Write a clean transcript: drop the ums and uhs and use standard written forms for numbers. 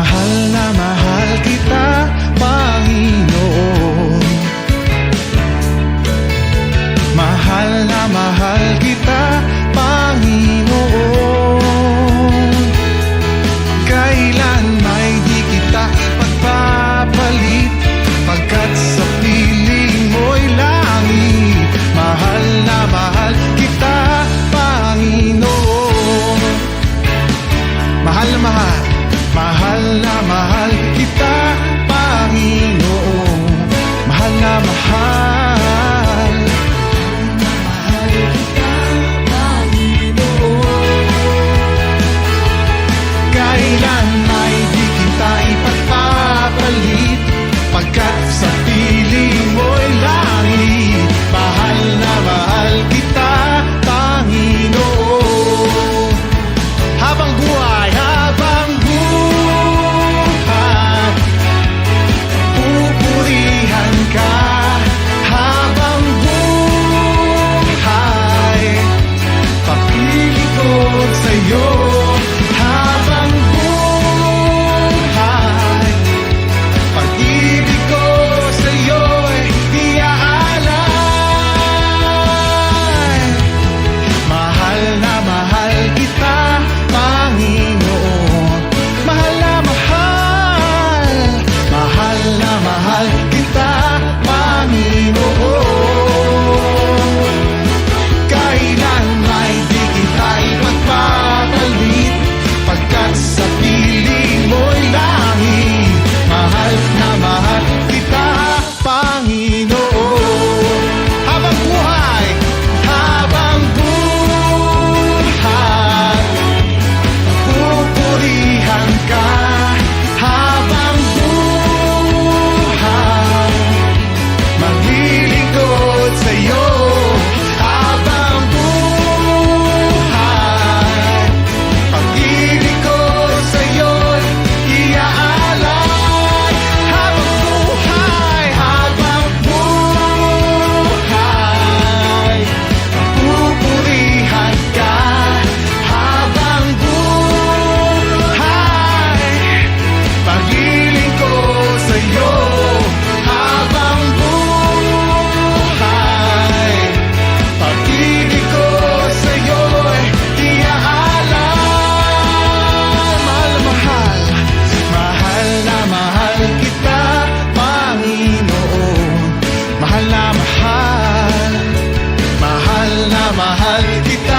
mahal kita, Panginoon. Mahal na mahal kita, Panginoon. Kailan may di kita ipagpapalit, pagkat sa piling mo'y langit. Mahal na mahal kita, Panginoon. Mahal na mahal, mahal na mahal kita, Panginoon. Mahal na mahal, mahal kita, Panginoon. Kailan may di kita ipagpapalit, pagkat sa piling mo'y langit. Mahal na mahal kita, Panginoon. Habang buhay, pupurihan ka. Habang buhay, papiling ko sa'yo. Habang buhay, pag-ibig ko sa'yo'y iaalay. Mahal na mahal kita, Panginoon. Mahal na mahal, mahal na mahal kita, Panginoon. Kailan may di kita ipagpapalit, pagkat sa piling mo'y langit. Mahal na mahal kita, Panginoon. Habang buhay, habang buhay, pupurihan ka. Habang buhay, maglilingkod sa'yo. Habang buhay, pag-ibig ko sa'yo'y iaalay. Habang buhay, pupurihan ka. Habang buhay, pag-ibig ko sa'yo. Habang buhay, pag-ibig ko sa'yo'y iaalay. Mahal na mahal, mahal na mahal kita, Panginoon. Mahal na mahal, mahal na mahal kita,